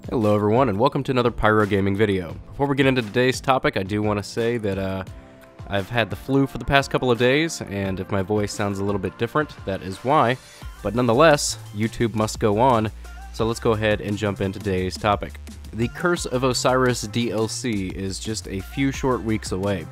Hello everyone and welcome to another Pyro Gaming video. Before we get into today's topic, I do want to say that I've had the flu for the past couple of days, and if my voice sounds a little bit different, that is why. But nonetheless, YouTube must go on, so let's go ahead and jump into today's topic. The Curse of Osiris DLC is just a few short weeks away,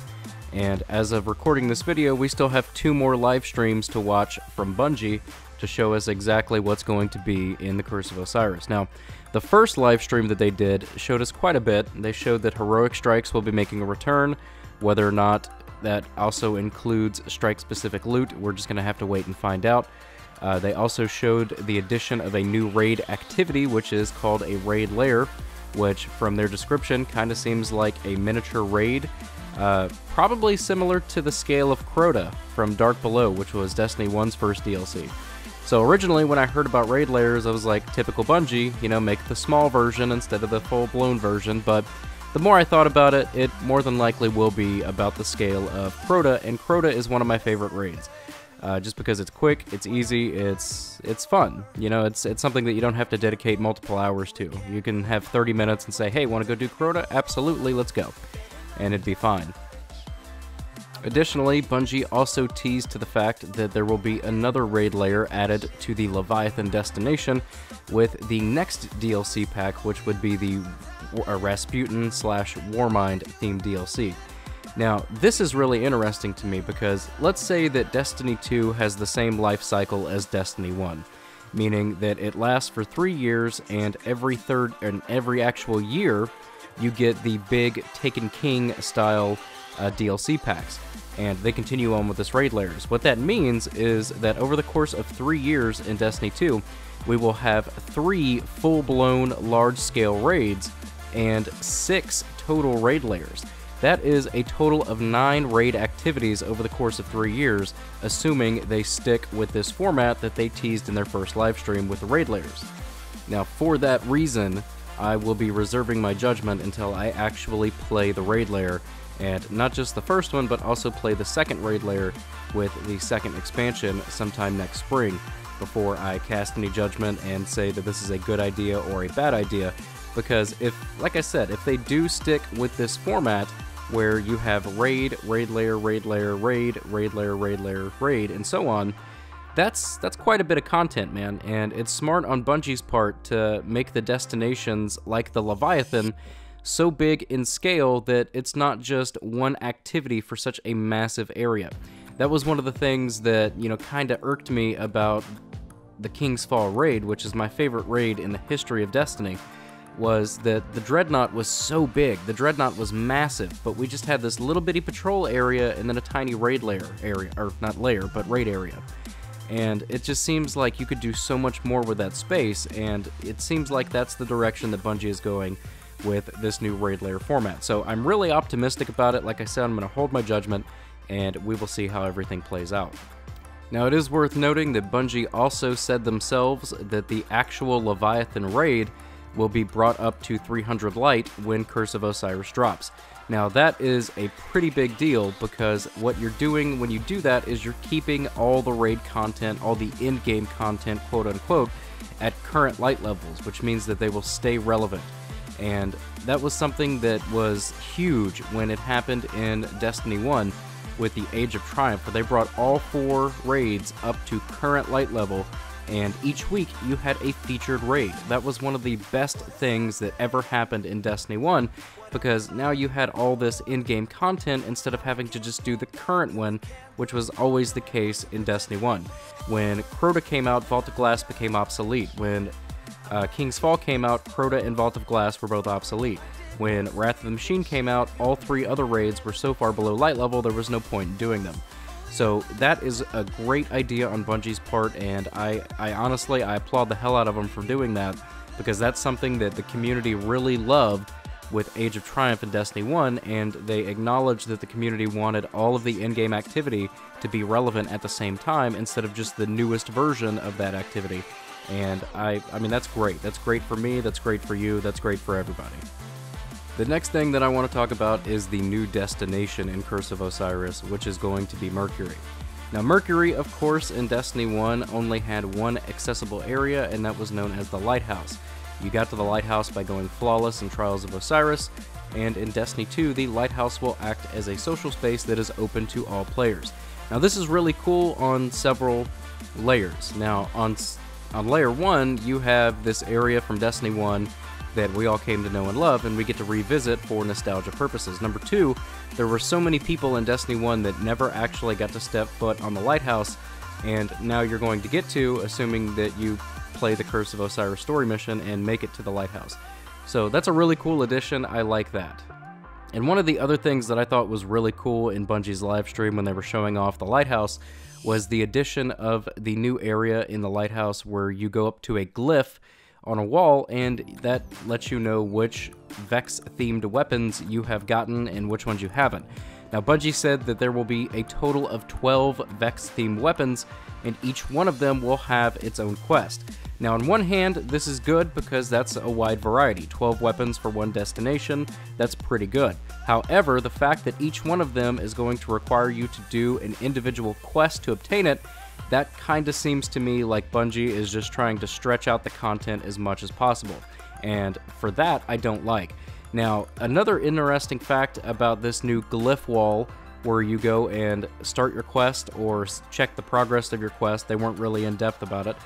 and as of recording this video, we still have 2 more live streams to watch from Bungie to show us exactly what's going to be in the Curse of Osiris. Now, the first live stream that they did showed us quite a bit. They showed that heroic strikes will be making a return. Whether or not that also includes strike-specific loot, we're just going to have to wait and find out. They also showed the addition of a new raid activity, which is called a raid lair, which from their description kind of seems like a miniature raid, probably similar to the scale of Crota from Dark Below, which was Destiny 1's first DLC. So originally, when I heard about raid lairs, I was like, typical Bungie, you know, make the small version instead of the full-blown version, but the more I thought about it, it more than likely will be about the scale of Crota, and Crota is one of my favorite raids. Just because it's quick, it's easy, it's fun. You know, it's something that you don't have to dedicate multiple hours to. You can have 30 minutes and say, hey, want to go do Crota? Absolutely, let's go. And it'd be fine. Additionally, Bungie also teased to the fact that there will be another raid layer added to the Leviathan destination with the next DLC pack, which would be the Rasputin/Warmind themed DLC. Now, this is really interesting to me because let's say that Destiny 2 has the same life cycle as Destiny 1, meaning that it lasts for 3 years, and every actual year you get the big Taken King style DLC packs, and they continue on with this raid layers. What that means is that over the course of 3 years in Destiny 2, we will have 3 full-blown large-scale raids and 6 total raid layers. That is a total of 9 raid activities over the course of 3 years, assuming they stick with this format that they teased in their first live stream with the raid layers. Now, for that reason, I will be reserving my judgment until I actually play the raid layer, and not just the first one, but also play the second raid layer with the second expansion sometime next spring before I cast any judgment and say that this is a good idea or a bad idea. Because if, like I said, if they do stick with this format where you have raid, raid layer, raid layer, raid, raid layer, raid layer, raid, and so on, that's quite a bit of content, man, and it's smart on Bungie's part to make the destinations like the Leviathan so big in scale that it's not just one activity for such a massive area. That was one of the things that, you know, kind of irked me about the King's Fall raid, which is my favorite raid in the history of Destiny, was that the Dreadnought was so big. The Dreadnought was massive, but we just had this little bitty patrol area and then a tiny raid layer area, or not layer, but raid area. And it just seems like you could do so much more with that space, and it seems like that's the direction that Bungie is going with this new raid layer format. So I'm really optimistic about it. Like I said, I'm going to hold my judgment, and we will see how everything plays out. Now, it is worth noting that Bungie also said themselves that the actual Leviathan raid will be brought up to 300 light when Curse of Osiris drops. Now, that is a pretty big deal, because what you're doing when you do that is you're keeping all the raid content, all the in-game content, quote-unquote, at current light levels, which means that they will stay relevant. And that was something that was huge when it happened in Destiny 1 with the Age of Triumph, where they brought all 4 raids up to current light level, and each week you had a featured raid. That was one of the best things that ever happened in Destiny 1, because now you had all this in-game content instead of having to just do the current one, which was always the case in Destiny 1. When Crota came out, Vault of Glass became obsolete. When King's Fall came out, Crota and Vault of Glass were both obsolete. When Wrath of the Machine came out, all 3 other raids were so far below light level there was no point in doing them. So that is a great idea on Bungie's part, and I honestly, I applaud the hell out of them for doing that, because that's something that the community really loved with Age of Triumph and Destiny 1, and they acknowledged that the community wanted all of the in-game activity to be relevant at the same time instead of just the newest version of that activity. And I mean, that's great. That's great for me, that's great for you, that's great for everybody. The next thing that I want to talk about is the new destination in Curse of Osiris, which is going to be Mercury. Now, Mercury, of course, in Destiny 1 only had one accessible area, and that was known as the Lighthouse. You got to the lighthouse by going flawless in Trials of Osiris, and in Destiny 2, the lighthouse will act as a social space that is open to all players. Now, this is really cool on several layers. Now, on Layer 1, you have this area from Destiny 1 that we all came to know and love, and we get to revisit for nostalgia purposes. Number 2, there were so many people in Destiny 1 that never actually got to step foot on the lighthouse, and now you're going to get to, assuming that you play the Curse of Osiris story mission and make it to the lighthouse. So that's a really cool addition. I like that. And one of the other things that I thought was really cool in Bungie's live stream when they were showing off the lighthouse was the addition of the new area in the lighthouse where you go up to a glyph on a wall, and that lets you know which Vex-themed weapons you have gotten and which ones you haven't. Now, Bungie said that there will be a total of 12 Vex-themed weapons, and each one of them will have its own quest. Now, on one hand, this is good because that's a wide variety. 12 weapons for one destination, that's pretty good. However, the fact that each one of them is going to require you to do an individual quest to obtain it, that kind of seems to me like Bungie is just trying to stretch out the content as much as possible. And for that, I don't like. Now, another interesting fact about this new glyph wall where you go and start your quest or check the progress of your quest, they weren't really in depth about it,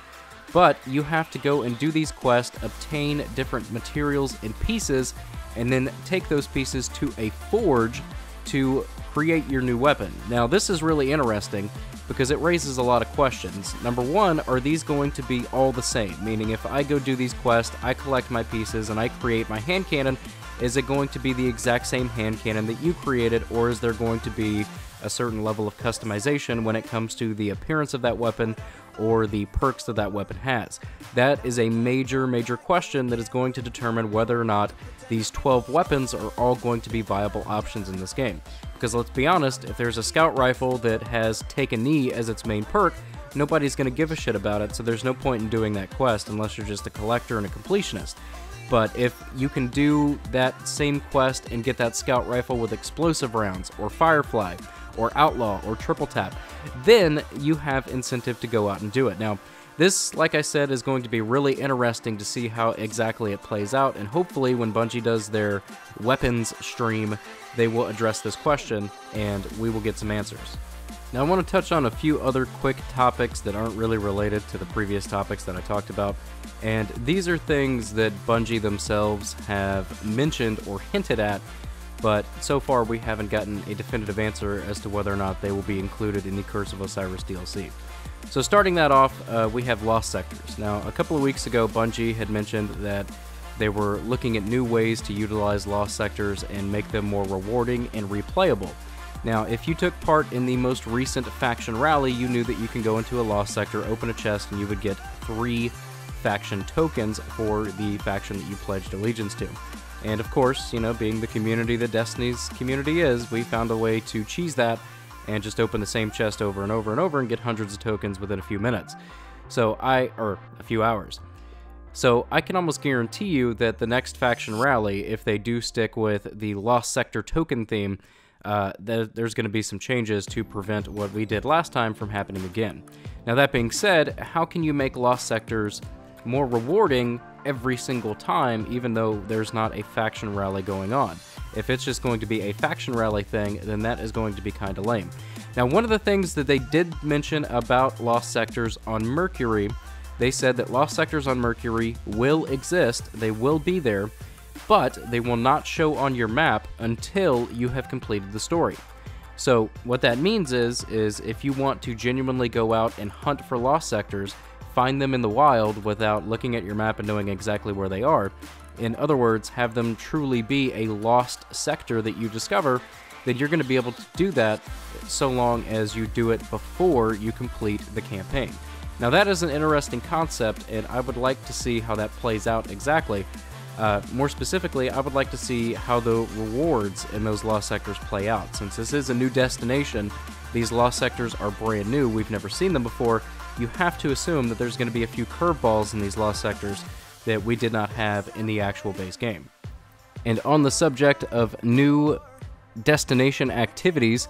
but you have to go and do these quests, obtain different materials and pieces, and then take those pieces to a forge to create your new weapon. Now, this is really interesting because it raises a lot of questions. Number one, are these going to be all the same? Meaning, if I go do these quests, I collect my pieces, and I create my hand cannon, is it going to be the exact same hand cannon that you created, or is there going to be a certain level of customization when it comes to the appearance of that weapon or the perks that that weapon has? That is a major, major question that is going to determine whether or not these 12 weapons are all going to be viable options in this game. Because let's be honest, if there's a scout rifle that has Take a Knee as its main perk, nobody's going to give a shit about it, so there's no point in doing that quest unless you're just a collector and a completionist. But if you can do that same quest and get that scout rifle with explosive rounds, or Firefly, or Outlaw, or Triple Tap, then you have incentive to go out and do it. Now, this, like I said, is going to be really interesting to see how exactly it plays out, and hopefully when Bungie does their weapons stream, they will address this question, and we will get some answers. Now, I want to touch on a few other quick topics that aren't really related to the previous topics that I talked about, and these are things that Bungie themselves have mentioned or hinted at, but so far we haven't gotten a definitive answer as to whether or not they will be included in the Curse of Osiris DLC. So starting that off, we have Lost Sectors. Now, a couple of weeks ago, Bungie had mentioned that they were looking at new ways to utilize Lost Sectors and make them more rewarding and replayable. Now, if you took part in the most recent faction rally, you knew that you can go into a Lost Sector, open a chest, and you would get 3 faction tokens for the faction that you pledged allegiance to. And of course, you know, being the community that Destiny's community is, we found a way to cheese that and just open the same chest over and over and over and get hundreds of tokens within a few minutes. Or a few hours. So I can almost guarantee you that the next faction rally, if they do stick with the Lost Sector token theme, there's going to be some changes to prevent what we did last time from happening again. Now, that being said, how can you make Lost Sectors more rewarding every single time, even though there's not a faction rally going on? If it's just going to be a faction rally thing, then that is going to be kind of lame. Now, one of the things that they did mention about Lost Sectors on Mercury, they said that Lost Sectors on Mercury will exist, they will be there, but they will not show on your map until you have completed the story. So what that means is if you want to genuinely go out and hunt for Lost Sectors, find them in the wild without looking at your map and knowing exactly where they are, in other words, have them truly be a lost sector that you discover, then you're going to be able to do that so long as you do it before you complete the campaign. Now, that is an interesting concept, and I would like to see how that plays out exactly. More specifically, I would like to see how the rewards in those Lost Sectors play out. Since this is a new destination, these Lost Sectors are brand new, we've never seen them before, you have to assume that there's going to be a few curveballs in these Lost Sectors that we did not have in the actual base game. And on the subject of new destination activities,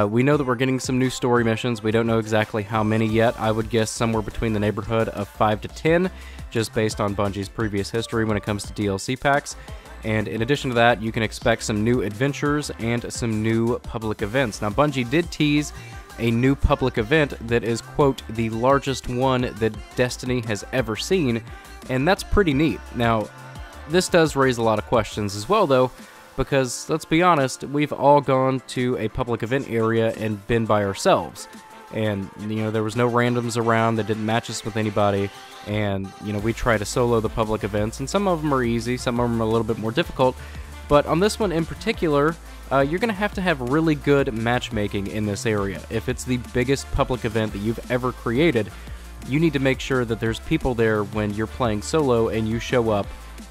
we know that we're getting some new story missions. We don't know exactly how many yet. I would guess somewhere between the neighborhood of 5 to 10, just based on Bungie's previous history when it comes to DLC packs. And in addition to that, you can expect some new adventures and some new public events. Now, Bungie did tease a new public event that is, quote, the largest one that Destiny has ever seen, and that's pretty neat. Now, this does raise a lot of questions as well, though, because, let's be honest, we've all gone to a public event area and been by ourselves. And, you know, there was no randoms around that didn't match us with anybody. And, you know, we try to solo the public events, and some of them are easy, some of them are a little bit more difficult. But on this one in particular, you're going to have really good matchmaking in this area. If it's the biggest public event that you've ever created, you need to make sure that there's people there when you're playing solo and you show up,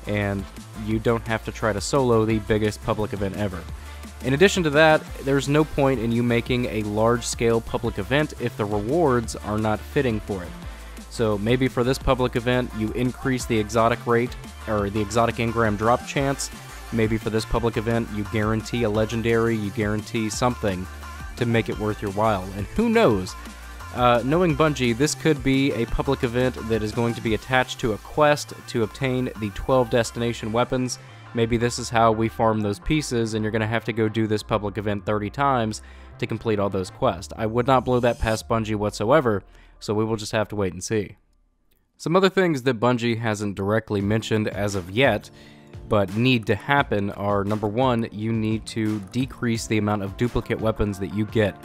and you don't have to try to solo the biggest public event ever. In addition to that, there's no point in you making a large-scale public event if the rewards are not fitting for it. So maybe for this public event, you increase the exotic rate, or the exotic engram drop chance. Maybe for this public event, you guarantee a legendary, you guarantee something to make it worth your while. And who knows? Knowing Bungie, this could be a public event that is going to be attached to a quest to obtain the 12 destination weapons. Maybe this is how we farm those pieces, and you're going to have to go do this public event 30 times to complete all those quests. I would not blow that past Bungie whatsoever, so we will just have to wait and see. Some other things that Bungie hasn't directly mentioned as of yet, but need to happen are, number one, you need to decrease the amount of duplicate weapons that you get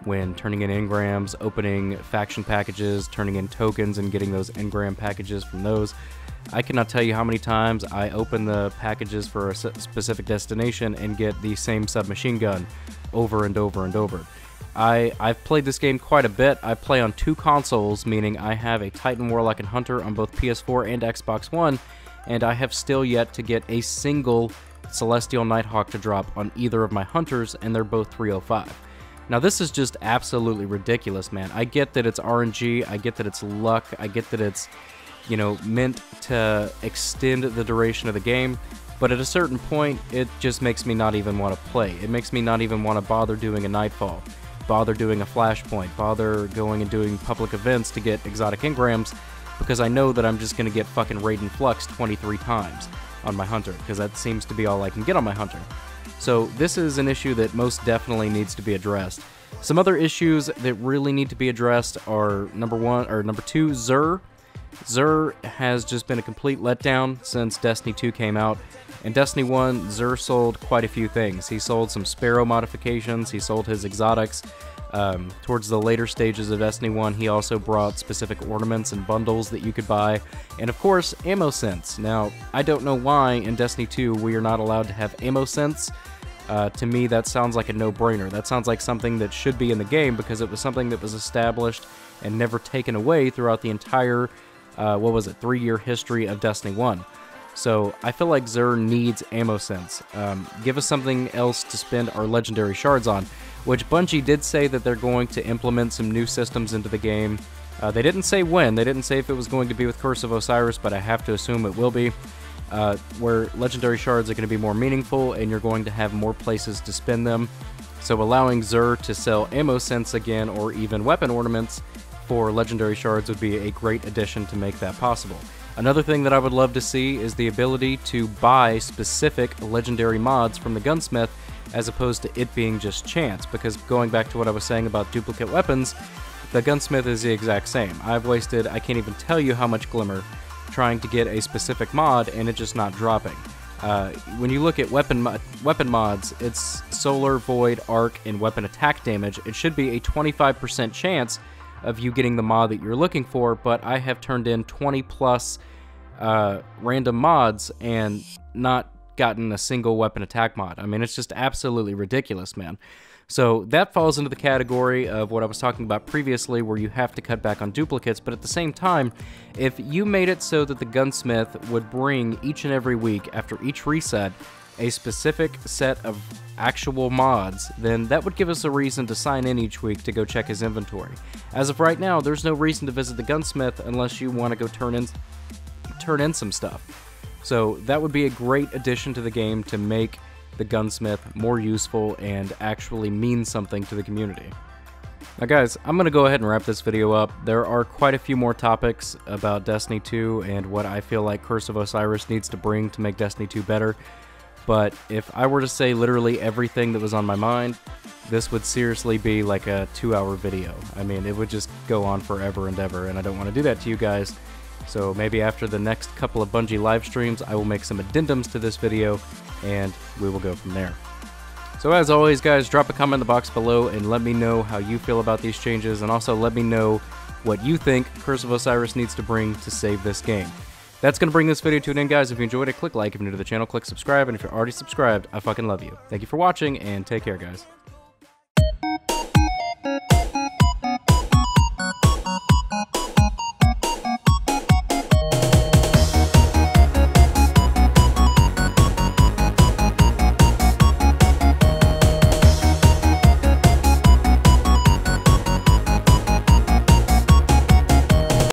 when turning in engrams, opening faction packages, turning in tokens, and getting those engram packages from those. I cannot tell you how many times I open the packages for a specific destination and get the same submachine gun over and over and over. I've played this game quite a bit. I play on 2 consoles, meaning I have a Titan, Warlock, and Hunter on both PS4 and Xbox One, and I have still yet to get a single Celestial Nighthawk to drop on either of my Hunters, and they're both 305. Now, this is just absolutely ridiculous, man. I get that it's RNG, I get that it's luck, I get that it's, you know, meant to extend the duration of the game, but at a certain point, it just makes me not even want to play. It makes me not even want to bother doing a Nightfall, bother doing a Flashpoint, bother going and doing public events to get exotic engrams, because I know that I'm just going to get fucking Raiden Flux 23 times on my Hunter, because that seems to be all I can get on my Hunter. So this is an issue that most definitely needs to be addressed. Some other issues that really need to be addressed are number 2, Xur. Xur has just been a complete letdown since Destiny 2 came out. In Destiny 1, Xur sold quite a few things. He sold some Sparrow modifications, he sold his exotics. Towards the later stages of Destiny 1, he also brought specific ornaments and bundles that you could buy, and of course, ammo sense. Now, I don't know why in Destiny 2 we are not allowed to have ammo sense. To me, that sounds like a no-brainer. That sounds like something that should be in the game, because it was something that was established and never taken away throughout the entire, 3-year history of Destiny 1. So, I feel like Xur needs ammo sense. Give us something else to spend our legendary shards on, which Bungie did say that they're going to implement some new systems into the game. They didn't say when, they didn't say if it was going to be with Curse of Osiris, but I have to assume it will be, where legendary shards are going to be more meaningful and you're going to have more places to spend them. So allowing Xur to sell ammo sense again, or even weapon ornaments for legendary shards, would be a great addition to make that possible. Another thing that I would love to see is the ability to buy specific legendary mods from the Gunsmith, as opposed to it being just chance, because going back to what I was saying about duplicate weapons, the Gunsmith is the exact same. I've wasted, I can't even tell you how much Glimmer trying to get a specific mod and it just not dropping. When you look at weapon mods, it's Solar, Void, Arc, and weapon attack damage. It should be a 25% chance of you getting the mod that you're looking for, but I have turned in 20 plus random mods and not gotten a single weapon attack mod. I mean, it's just absolutely ridiculous, man. So that falls into the category of what I was talking about previously, where you have to cut back on duplicates, but at the same time, if you made it so that the Gunsmith would bring each and every week, after each reset, a specific set of actual mods, then that would give us a reason to sign in each week to go check his inventory. As of right now, there's no reason to visit the Gunsmith unless you want to go turn in some stuff. So that would be a great addition to the game to make the Gunsmith more useful and actually mean something to the community. Now guys, I'm going to go ahead and wrap this video up. There are quite a few more topics about Destiny 2 and what I feel like Curse of Osiris needs to bring to make Destiny 2 better, but if I were to say literally everything that was on my mind, this would seriously be like a 2-hour video. I mean, it would just go on forever and ever, and I don't want to do that to you guys. So maybe after the next couple of Bungie live streams, I will make some addendums to this video, and we will go from there. So as always, guys, drop a comment in the box below and let me know how you feel about these changes, and also let me know what you think Curse of Osiris needs to bring to save this game. That's going to bring this video to an end, guys. If you enjoyed it, click like. If you're new to the channel, click subscribe. And if you're already subscribed, I fucking love you. Thank you for watching, and take care, guys.